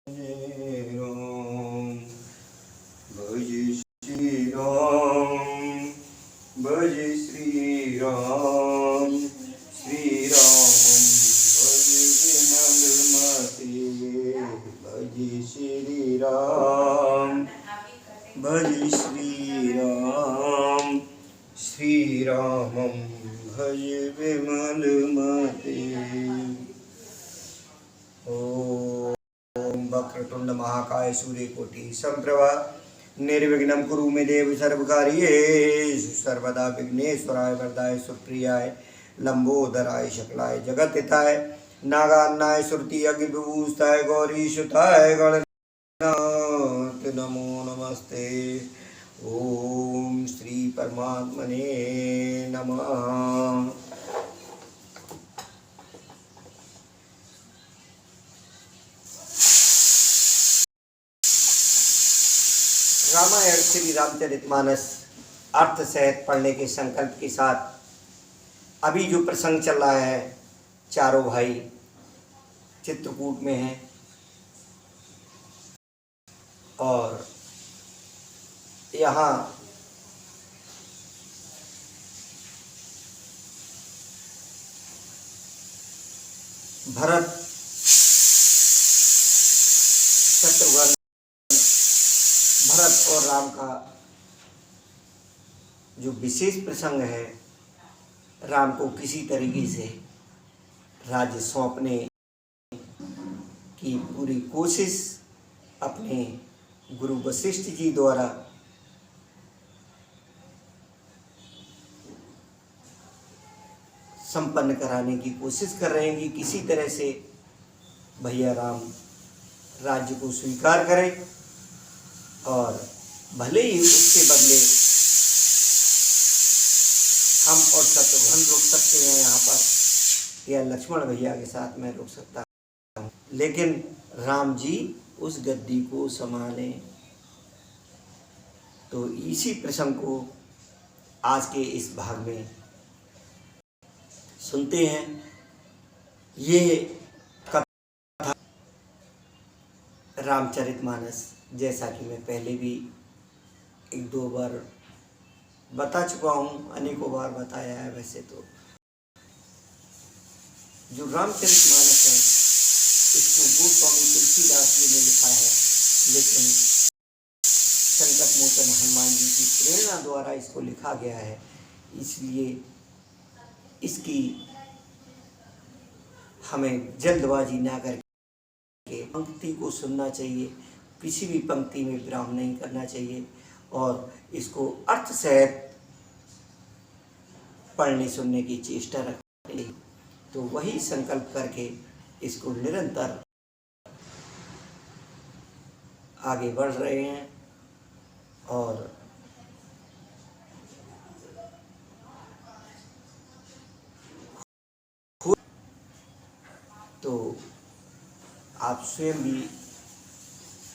जय राम। भज श्री राम, भज श्री राम, श्री राम भज विमल मते। भज श्री राम, भज श्री राम, श्री रामं भज विमल मते। ओम वक्रतुंड महाकाय सूर्यकोटि समप्रभा निर्विघ्नं कुरु मे देव सर्वकार्येषु सर्वदा। विघ्नेश्वराय वरदाय सुप्रियाय लंबोदराय शकलाय जगत्हिताय नागान्नाय श्रुति अग्नि विभूषिताय गौरीसुताय गणनाथ नमो नमस्ते। ओम श्री परमात्मने नमः। रामायण श्री रामचरितमानस अर्थ सहित पढ़ने के संकल्प के साथ अभी जो प्रसंग चल रहा है, चारों भाई चित्रकूट में हैं और यहाँ भरत शत्रुघ्न भरत और राम का जो विशेष प्रसंग है, राम को किसी तरीके से राज्य सौंपने की पूरी कोशिश अपने गुरु वशिष्ठ जी द्वारा संपन्न कराने की कोशिश कर रहे हैं कि किसी तरह से भैया राम राज्य को स्वीकार करें और भले ही उसके बदले हम और शत्रुघ्न रुक सकते हैं यहाँ पर, या लक्ष्मण भैया के साथ मैं रुक सकता हूँ, लेकिन राम जी उस गद्दी को संभालें। तो इसी प्रसंग को आज के इस भाग में सुनते हैं। ये कथा रामचरितमानस, जैसा कि मैं पहले भी एक दो बार बता चुका हूँ, अनेकों बार बताया है। वैसे तो जो रामचरितमानस है इसको गोस्वामी तुलसीदास जी ने लिखा है, लेकिन संकट मोचन हनुमान जी की प्रेरणा द्वारा इसको लिखा गया है। इसलिए इसकी हमें जल्दबाजी ना करके पंक्ति को सुनना चाहिए, किसी भी पंक्ति में विराम नहीं करना चाहिए और इसको अर्थ सहित पढ़ने सुनने की चेष्टा रखनी चाहिए। तो वही संकल्प करके इसको निरंतर आगे बढ़ रहे हैं। और तो आप स्वयं भी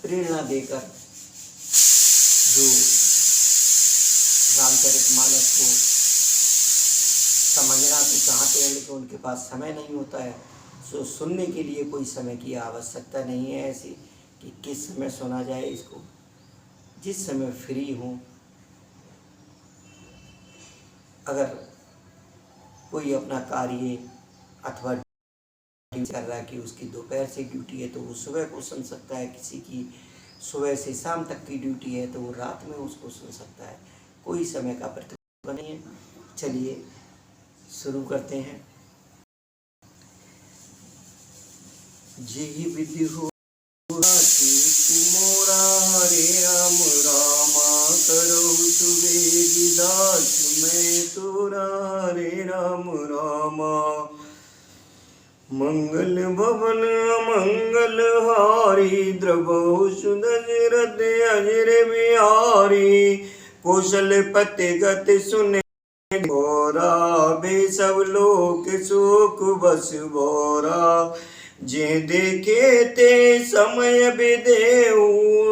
प्रेरणा देकर जो रामचरितमानस को समझना तो चाहते हैं, लेकिन उनके पास समय नहीं होता है, सो सुनने के लिए कोई समय की आवश्यकता नहीं है ऐसी कि किस समय सुना जाए इसको। जिस समय फ्री हो, अगर कोई अपना कार्य अथवा कर रहा है कि उसकी दोपहर से ड्यूटी है तो वो सुबह को सुन सकता है, किसी की सुबह से शाम तक की ड्यूटी है तो वो रात में उसको सुन सकता है। कोई समय का प्रतिबंध नहीं है। चलिए शुरू करते हैं। जेहि विधि हो मोरा, हरे राम रामा करो सुवेदिदास मैं तोरा, हरे राम रामा। मंगल भवन मंगल हारी, द्रवहु सुदशरथ अजर बिहारी। कौशलपति गति सुने बोरा, बे सब लोक सुख बस बोरा। जे देखे ते समय विदेहु,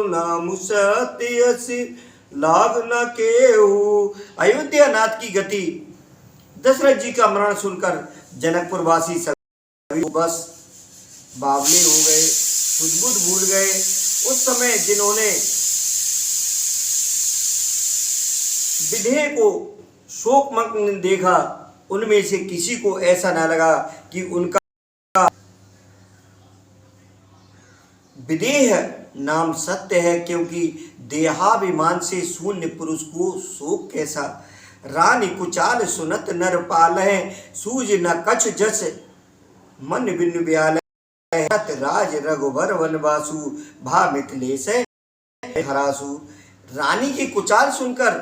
नाम सत्य असि लाभ न केहू। अयोध्या नाथ की गति, दशरथ जी का मरण सुनकर जनकपुर वासी बस बावले हो गए। सुध-बुध भूल गए। उस समय जिन्होंने विदेह को शोकमग्न देखा, उनमें से किसी को ऐसा न लगा कि उनका विदेह नाम सत्य है, क्योंकि देहाभिमान से शून्य पुरुष को शोक कैसा। रानी कुचाल सुनत नर पालय, सूझ न कछ जस मन बिनु ब्याल। राज रघुवर वनवासु, भा मिथिलेश हरासु। रानी की कुचाल सुनकर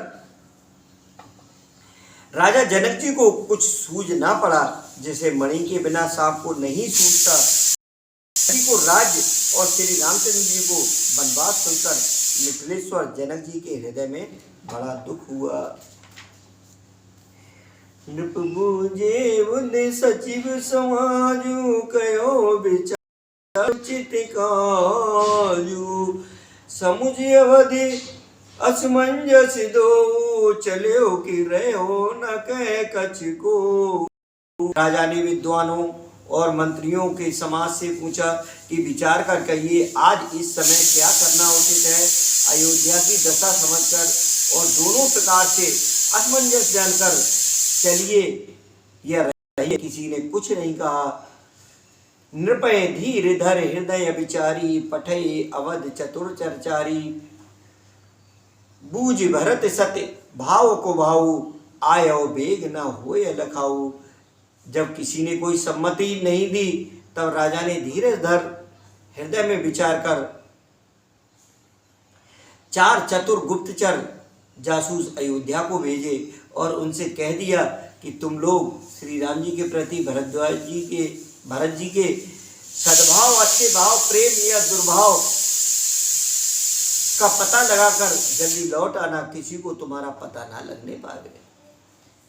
राजा जनक जी को कुछ सूझ ना पड़ा, जैसे मणि के बिना सांप को नहीं सूझता। को राज्य और श्री रामचंद्र जी को वनवास सुनकर मिथिलेश्वर जनक जी के हृदय में बड़ा दुख हुआ। नृप बूझे बुद्धि सचिव समाजु, कयो विचार चित काजु। समुझ अवधि असमंजस दो, चलो कि रहो न कह कछ को। राजा ने विद्वानों और मंत्रियों के समाज से पूछा कि विचार कर कहिए, आज इस समय क्या करना उचित है। अयोध्या की दशा समझकर और दोनों प्रकार से असमंजस जानकर चलिए या रहिए। किसी ने कुछ नहीं कहा। नृपय धीर धर हृदय विचारी, पठय अवध चतुर चरचारी। बूझ भरत सत्य भाव को भाऊ, आयो बेग न होय लखाऊ। जब किसी ने कोई सम्मति नहीं दी, तब राजा ने धीरे धर हृदय में विचार कर 4 चतुर गुप्तचर जासूस अयोध्या को भेजे और उनसे कह दिया कि तुम लोग श्री राम जी के प्रति भरत जी के सद्भाव, अच्छे भाव, प्रेम या दुर्भाव का पता लगाकर जल्दी लौट आना, किसी को तुम्हारा पता ना लगने पावे।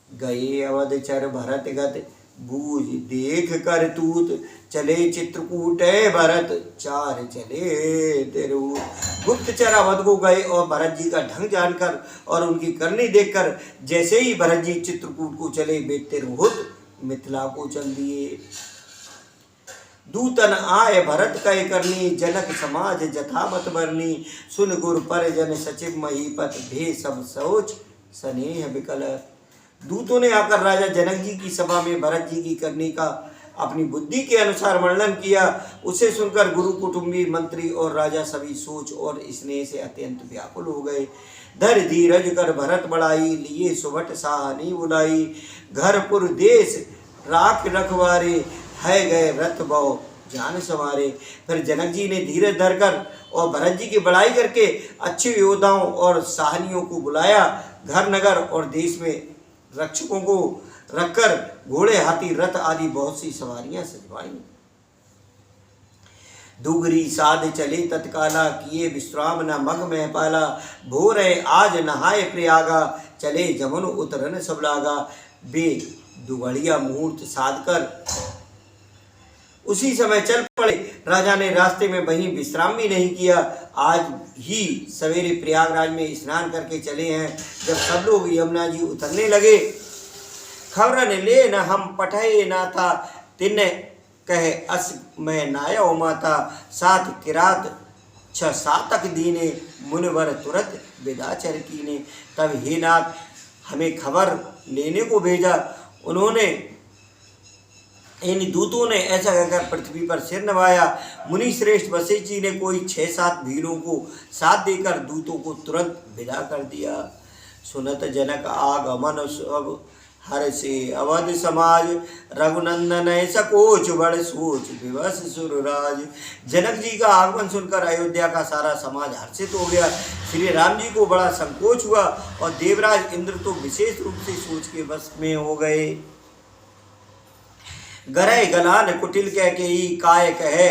गए अवध चर भरत गत, बूझ देख कर तूत। चले चित्रकूट भरत, 4 चले तिरहूत। गुप्तचर अवध को गए और भरत जी का ढंग जानकर और उनकी करनी देखकर जैसे ही भरत जी चित्रकूट को चले, वे तिरहूत मिथिला को चल दिए। दूतन आए भरत कह करनी, जनक समाज जथामत बरनी। सुन गुर परिजन सचिव महीपत, भे सब सोच स्नेह विकल। दूतों ने आकर राजा जनक जी की सभा में भरत जी की करनी का अपनी बुद्धि के अनुसार वर्णन किया। उसे सुनकर गुरु कुटुंबी मंत्री और राजा सभी सोच और स्नेह से अत्यंत व्याकुल हो गए। धर धीरज कर भरत बढ़ाई, लिए सुबट साहनी बुलाई। घरपुर देश राख रखवारे, है गए रथ बौ जान सवारे। फिर जनक जी ने धीरज धरकर और भरत जी की बड़ाई करके अच्छे योद्धाओं और साहनियों को बुलाया। घर नगर और देश में रक्षकों को रखकर घोड़े, हाथी, रथ आदि बहुत सी सवारियां सजवाई। दुगरी साध चले तत्काला, किए विश्राम न मग में पाला। भोर आज नहाए प्रयागा, चले जमुन उतरन सब लागा। वे दुगड़िया मुहूर्त साध कर उसी समय चल पड़े। राजा ने रास्ते में वहीं विश्राम भी नहीं किया। आज ही सवेरे प्रयागराज में स्नान करके चले हैं। जब सब लोग यमुना जी उतरने लगे, खबरन ले न हम पठे ना था, तिन कहे अस में नायो माता। 7 किरात 6 सातक दीने, मुनिवर तुरंत विदाचर कीने। तब हे नाथ, हमें खबर लेने को भेजा। उन्होंने इन दूतों ने ऐसा कहकर पृथ्वी पर सिर नवाया। मुनि श्रेष्ठ वशिष्ठ जी ने कोई 6-7 भीलों को साथ देकर दूतों को तुरंत विदा कर दिया। सुनत जनक आगमन सब, हर से अवध समाज। रघुनंदन सकोच बड़ सोच, विवश सुरराज। जनक जी का आगमन सुनकर अयोध्या का सारा समाज हर्षित हो गया। श्री राम जी को बड़ा संकोच हुआ और देवराज इंद्र तो विशेष रूप से सोच के वश में हो गए। गरय गलान कुटिल कह के ही, काय कहे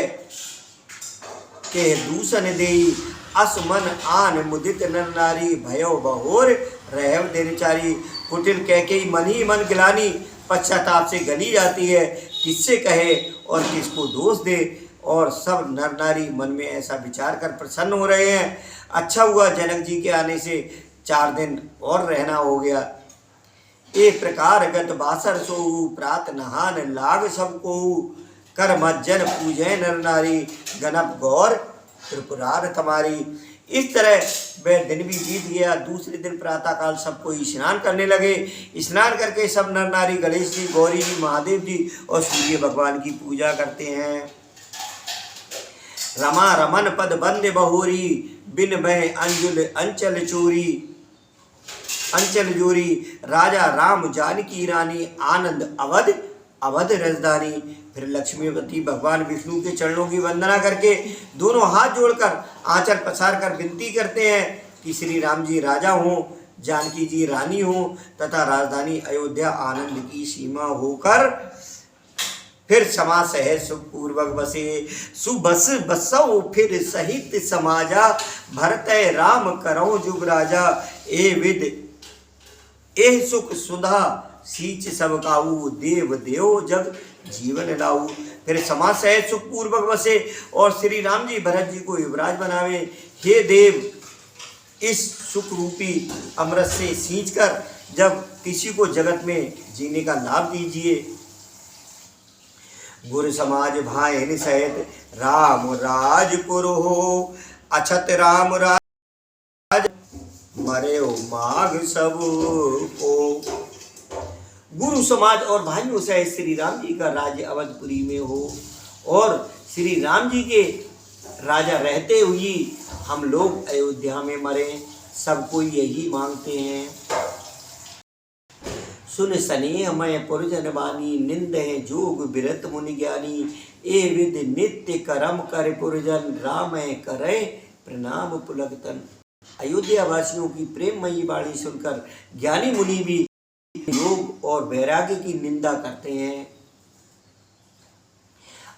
के दूषण देई। असमन आन मुदित नर नारी, भयो बहोर रहव दिनचारी। कुटिल कह के ही मन ही मन गिलानी पश्चाताप से गली जाती है। किससे कहे और किसको दोष दे। और सब नर नारी मन में ऐसा विचार कर प्रसन्न हो रहे हैं। अच्छा हुआ जनक जी के आने से 4 दिन और रहना हो गया। एक प्रकार गत बासर सोऊ, प्रात नहान लाग सबको। कर मज्जन पूजे नर नारी, गणप गौर त्रिपुरार तुम्हारी। इस तरह वह दिन भी बीत गया। दूसरे दिन प्रातःकाल सब कोई स्नान करने लगे। स्नान करके सब नर नारी गणेश जी, गौरी जी, महादेव जी और सूर्य भगवान की पूजा करते हैं। रमा रमन पद बंद बहोरी, बिन बह अंजुल अंचल चोरी, अंचल जोरी। राजा राम जानकी रानी, आनंद अवध अवध रजधानी। फिर लक्ष्मीपति भगवान विष्णु के चरणों की वंदना करके दोनों हाथ जोड़कर आंचल पसार कर विनती करते हैं कि श्री राम जी राजा हों, जानकी जी रानी हों तथा राजधानी अयोध्या आनंद की सीमा होकर फिर समा सहज सुखपूर्वक बसे। सुबस बसौ फिर सहित समाजा, भरत राम करौ जुग राजा। ए विद एह सुख सुधा सींच सब काऊ, देव देव जग जीवन लाऊ। फिर समा सहज सुखपूर्वक बसे और श्री राम जी भरत जी को युवराज बनावे। हे देव, इस सुख रूपी अमृत से सींच कर जब किसी को जगत में जीने का लाभ दीजिए। गुरु समाज भाई सहित राम राज पुरो हो, अछत राम राज मरे माघ सब को। गुरु समाज और भाइयों सहित श्री राम जी का राज्य अवधपुरी में हो और श्री राम जी के राजा रहते हुए हम लोग अयोध्या में मरे, सब कोई यही मांगते हैं। सुन स्नेह मय पुरजन बानी, निंद है जोग बिरत मुनि ज्ञानी। ए विद नित्य करम कर पुरजन, राम करे प्रणाम पुलकतन। अयोध्या वासियों की प्रेममयी वाणी सुनकर ज्ञानी मुनि भी योग और वैराग्य की निंदा करते हैं।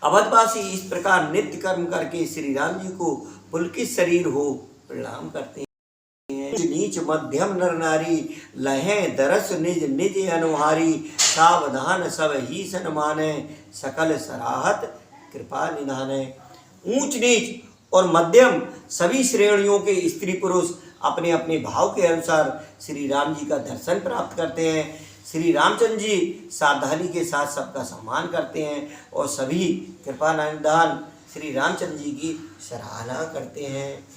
अवधवासी इस प्रकार नित्य कर्म करके श्री राम जी को पुलकित शरीर हो प्रणाम करते हैं। नीच मध्यम नर नारी, लहे दरस निज निज अनुहारी। सावधान सब ही सन माने, सकल सराहत कृपा निधाने। ऊंच नीच और मध्यम सभी श्रेणियों के स्त्री पुरुष अपने अपने भाव के अनुसार श्री राम जी का दर्शन प्राप्त करते हैं। श्री रामचंद्र जी सावधानी के साथ सबका सम्मान करते हैं और सभी कृपा निधान श्री रामचंद्र जी की सराहना करते हैं।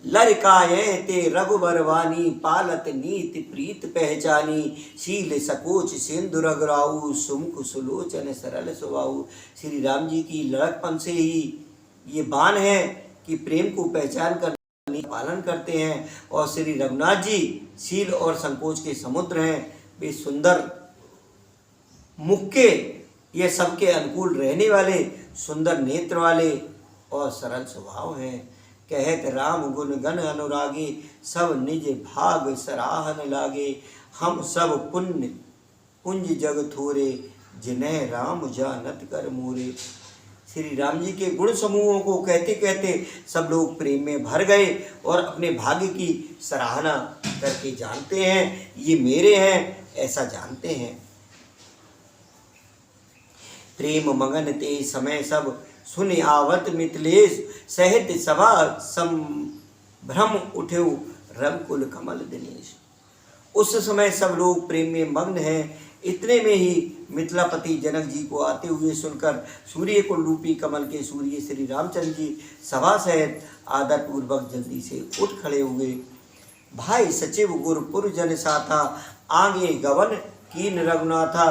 लड़काए ते रघुबर वानी, पालत नीति प्रीत पहचानी। शील सकोच सिंधु रघुराऊ, सुमुख सुलोचन सरल सुभाऊ। श्री राम जी की लड़कपन से ही ये बान है कि प्रेम को पहचान कर पालन करते हैं और श्री रघुनाथ जी शील और संकोच के समुद्र हैं। वे सुंदर मुख के, ये सबके अनुकूल रहने वाले, सुंदर नेत्र वाले और सरल स्वभाव हैं। कहत राम गुण गण अनुरागे, सब निज भाग सराहन लागे। हम सब पुण्य पुंज जग थोरे, जिन्हें राम जानत कर मोरे। श्री राम जी के गुण समूहों को कहते कहते सब लोग प्रेम में भर गए और अपने भाग्य की सराहना करके जानते हैं ये मेरे हैं, ऐसा जानते हैं। प्रेम मगन ते समय सब, सुन आवत मिथिलेश। सहित सभा संभ्रम उठे, रघुकुल कमल दिनेश। उस समय सब लोग प्रेम में मग्न हैं। इतने में ही मिथिलापति जनक जी को आते हुए सुनकर सूर्य कुल रूपी कमल के सूर्य श्री रामचंद्र जी सभा सहित आदर पूर्वक जल्दी से उठ खड़े हुए। भाई सचिव गुरपुर जन साथा, आगे गवन कीन रघुनाथा।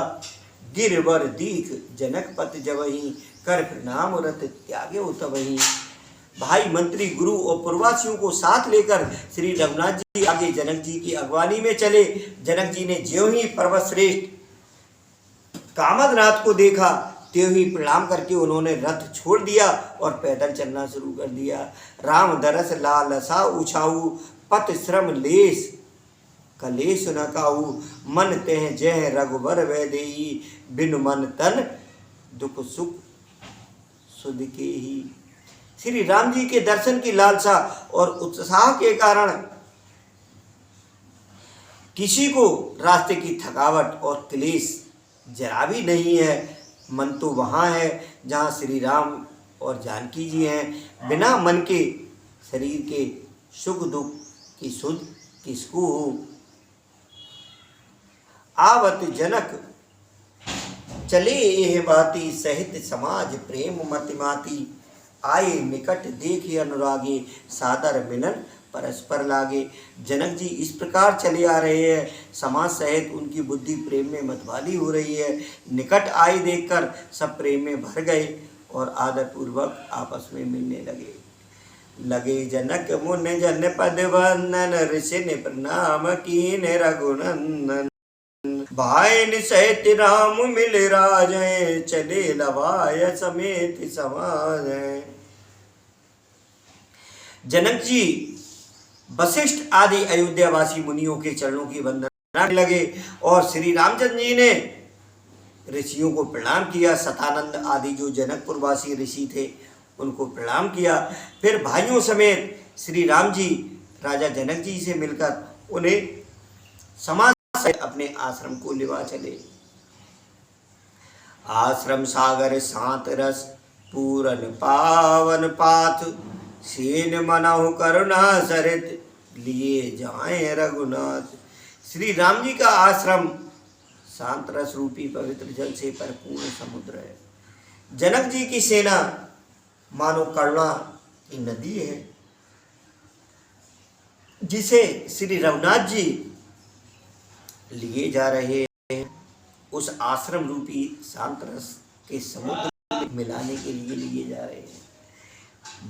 गिरवर दीख जनक पत जवही, कर प्रणाम रत त्यागे उतवही। भाई मंत्री गुरु और पूर्वासियों को साथ लेकर श्री रघुनाथ जी आगे जनक जी की अगवानी में चले। जनक जी ने ज्यों ही पर्वत श्रेष्ठ कामदनाथ को देखा त्यों ही प्रणाम करके उन्होंने रथ छोड़ दिया और पैदल चलना शुरू कर दिया। राम दरस लालसा उछाऊ, पत श्रम लेस कलेश न काऊ। मन तेह जय रघुबर वैदेही, बिन मन तन दुख सुख सुध के ही। श्री राम जी के दर्शन की लालसा और उत्साह के कारण किसी को रास्ते की थकावट और क्लेश जरा भी नहीं है। मन तो वहाँ है जहाँ श्री राम और जानकी जी हैं। बिना मन के शरीर के सुख दुख की सुध किसको हो। आवत जनक चले एह बाती सहित समाज प्रेम मति माती, आए निकट देखे अनुरागे सादर मिलन परस्पर लागे। जनक जी इस प्रकार चले आ रहे हैं, समाज सहित उनकी बुद्धि प्रेम में मतवाली हो रही है। निकट आए देखकर सब प्रेम में भर गए और आदर पूर्वक आपस में मिलने लगे। जनक मुनि जन पद वंदन, ऋषि ने प्रणाम कीन रघुनंदन। भाई सहित राम मिल राजय, चले लवाय समेत समाज। जनक जी वशिष्ठ आदि अयोध्यावासी मुनियों के चरणों की वंदना लगे और श्री रामचंद्र जी ने ऋषियों को प्रणाम किया। सतानंद आदि जो जनकपुरवासी ऋषि थे उनको प्रणाम किया। फिर भाइयों समेत श्री राम जी राजा जनक जी से मिलकर उन्हें समाज से अपने आश्रम को लिवा चले। आश्रम सागर शांत रस पूरन पावन पाथ, सेन मनहु करुणा सरित लिए जाए रघुनाथ। श्री राम जी का आश्रम शांत रस रूपी पवित्र जल से परिपूर्ण समुद्र है। जनक जी की सेना मानो करुणा की नदी है, जिसे श्री रघुनाथ जी लिए जा रहे हैं। उस आश्रम रूपी शांत रस के समुद्र में मिलाने के लिए जा रहे हैं।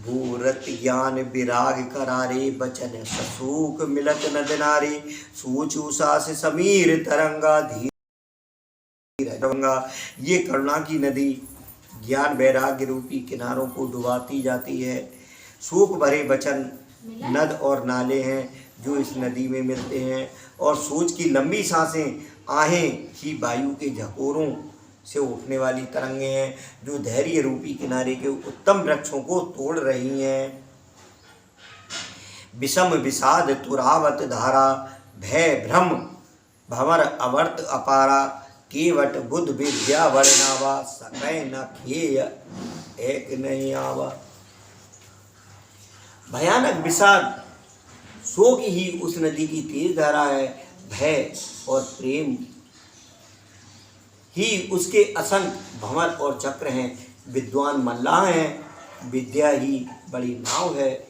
भूरत ज्ञान विराग करारे, बचन ससूक मिलत नद नारी। सोच उषा से समीर तरंगा, धीर रंगा। ये करुणा की नदी ज्ञान वैराग्य रूपी किनारों को डुबाती जाती है। शोक भरे वचन नद और नाले हैं जो इस नदी में मिलते हैं, और सोच की लंबी सांसें आहें ही वायु के झकोरों से उठने वाली तरंगे हैं जो धैर्य रूपी किनारे के उत्तम वृक्षों को तोड़ रही हैं। विषम विषाद तुरावत धारा, भय भ्रम भंवर अवर्त अपारा। केवट बुद्ध विद्या वर्णावा, सकै न खेय एक नहीं आवा। भयानक विषाद शोक ही उस नदी की तेज धारा है। भय और प्रेम ही उसके असंख्य भंवर और चक्र हैं। विद्वान मल्लाह हैं, विद्या ही बड़ी नाव है।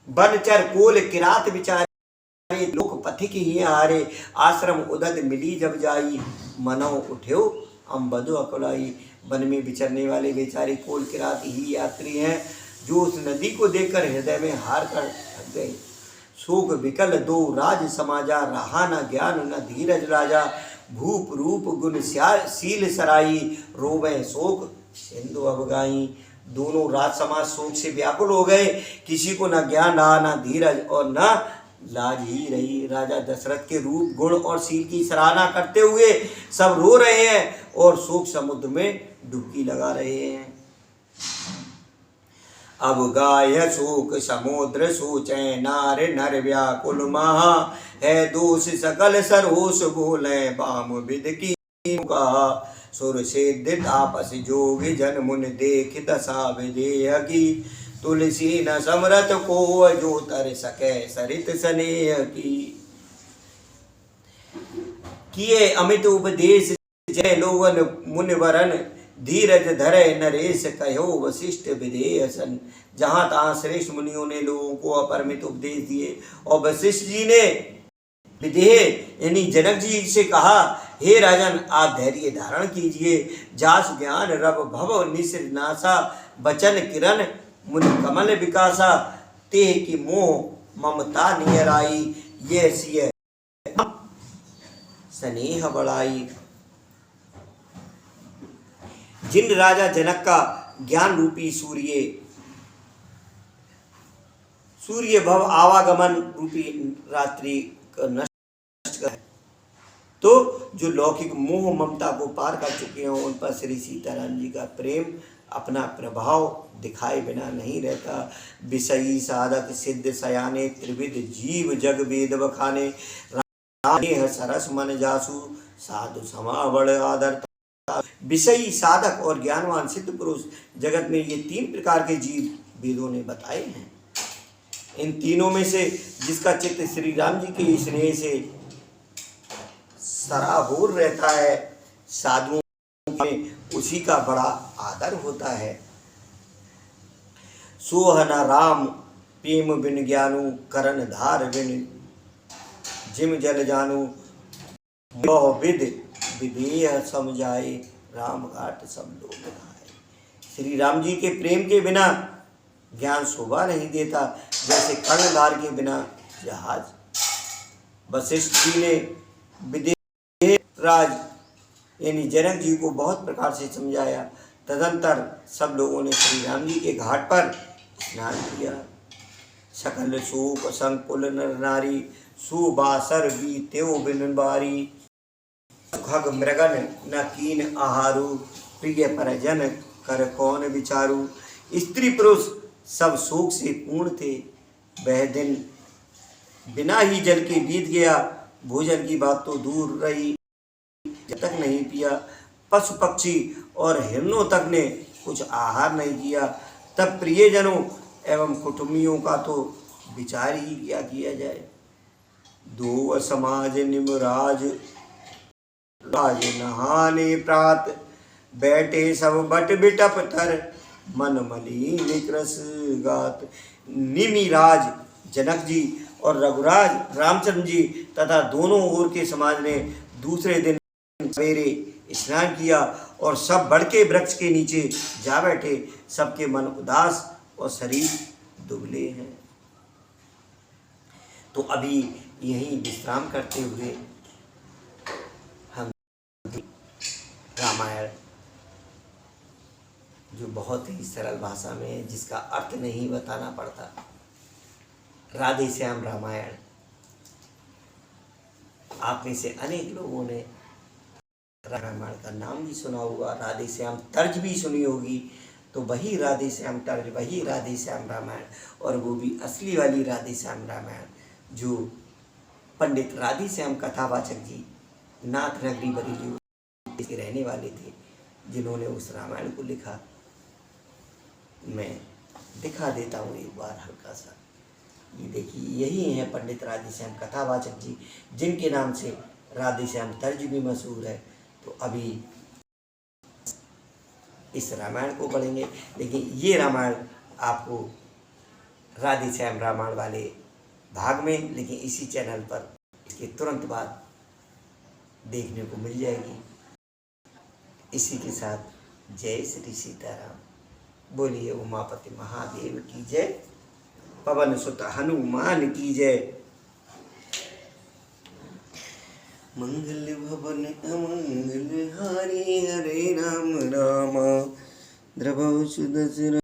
बनचर कोल किरात विचारे, लोक पथिक ही हारे। आश्रम उदद मिली जब जाई, मनो उठ्यो अम्बदो अकुलाई। वन में विचरने वाले बेचारे कोल किरात ही यात्री हैं जो उस नदी को देखकर हृदय में हार कर थक गए। शोक विकल दो राज समाजा, रहा न ज्ञान न धीरज राजा। भूप रूप गुण शील सराई, रोवे शोक सिंधु अवगाई। दोनों राज समाज शोक से व्याकुल हो गए। किसी को न ज्ञान रहा, न धीरज और न लाज ही रही। राजा दशरथ के रूप गुण और शील की सराहना करते हुए सब रो रहे हैं और शोक समुद्र में डुबकी लगा रहे हैं। अब गाय शोक समुद्र सोचे, नार नर व्याकुल महा। है दोष सकल सरोस बोले, बाम विद की कहा। सुर सिद्ध तापस जोग जन मुन, देख दशा विदेह की। तुलसी न समरथ को, जो तर सके सरित स्नेह की। किए अमित उपदेश जय लोगन मुनिवरन, धीरज धरे नरेश कहो वशिष्ठ विधेय सन। जहाँ तहाँ श्रेष्ठ मुनियों ने लोगों को अपरिमित उपदेश दिए और वशिष्ठ जी ने विधेय यानी जनक जी से कहा, हे राजन आप धैर्य धारण कीजिए। जास ज्ञान रब भव निश्र नासा, बचन किरण मुनि कमल विकासा। तेह की मोह ममता नियराई, ये सिय स्नेह बढ़ाई। जिन राजा जनक का ज्ञान रूपी सूर्य भव आवागमन रूपी रात्रि का नष्ट कर, तो जो लौकिक मोह ममता को पार कर चुके हैं उन पर श्री सीताराम जी का प्रेम अपना प्रभाव दिखाए बिना नहीं रहता। विषयी साधक सिद्ध सयाने, त्रिविध जीव जग वेद बखाने। राम सरस मन जासु, साधु समा बड़ आदर। विषयी साधक और ज्ञानवान सिद्ध पुरुष जगत में ये तीन प्रकार के जीव वेदों ने बताए हैं। इन तीनों में से जिसका चित्त श्री राम जी के स्नेह से सराबोर रहता है साधुओं में उसी का बड़ा आदर होता है। सोहना राम प्रेम बिन ज्ञानु, करण धार बिन जिम जल जानू, मोह विद विदेह समझाए, राम घाट सब लोग नहाए। श्री राम जी के प्रेम के बिना ज्ञान शोभा नहीं देता, जैसे कर्णधार के बिना जहाज। वशिष्ठ जी ने विदेह राज यानी जनक जी को बहुत प्रकार से समझाया। तदंतर सब लोगों ने श्री राम जी के घाट पर स्नान किया। सकल शोक संकुल नर नारी, सुबासर बीत्यो बिन बारी। खग मृगन न कीन आहारू, प्रिय परजन कर कौन विचारू। स्त्री पुरुष सब शोक से पूर्ण थे। वह दिन बिना ही जल के बीत गया। भोजन की बात तो दूर रही, जब तक नहीं पिया। पशु पक्षी और हिरणों तक ने कुछ आहार नहीं किया। तब प्रियजनों एवं कुटुंबियों का तो विचार ही किया जाए। दो समाज निमराज, राज नहाने प्रात, बैठे सब बट बिटप तर, मन मलिन कृस गात। निमिराज जनक जी और रघुराज रामचंद्र जी तथा दोनों ओर के समाज ने दूसरे दिन सवेरे स्नान किया और सब बड़ के वृक्ष के नीचे जा बैठे। सबके मन उदास और शरीर दुबले हैं। तो अभी यहीं विश्राम करते हुए हम रामायण, जो बहुत ही सरल भाषा में है, जिसका अर्थ नहीं बताना पड़ता, राधे श्याम रामायण। आप में से अनेक लोगों ने रामायण का नाम भी सुना होगा, राधे श्याम तर्ज भी सुनी होगी। तो वही राधे श्याम तर्ज, वही राधे श्याम रामायण, और वो भी असली वाली राधे श्याम रामायण, जो पंडित राधे श्याम कथावाचक जी नाथ नगरी बरेली के रहने वाले थे, जिन्होंने उस रामायण को लिखा। मैं दिखा देता हूँ एक बार हल्का सा। ये देखिए, यही हैं पंडित राधे श्याम कथावाचक जी, जिनके नाम से राधे श्याम तर्ज भी मशहूर है। तो अभी इस रामायण को पढ़ेंगे, लेकिन ये रामायण आपको राधे श्याम रामायण वाले भाग में, लेकिन इसी चैनल पर इसके तुरंत बाद देखने को मिल जाएगी। इसी के साथ जय श्री सीताराम। बोलिए उमापति महादेव की जय, पवन सुत हनुमान की जय। मंगल भवन अमंगल हारी, हरे राम राम द्रवौ सुदशरथ।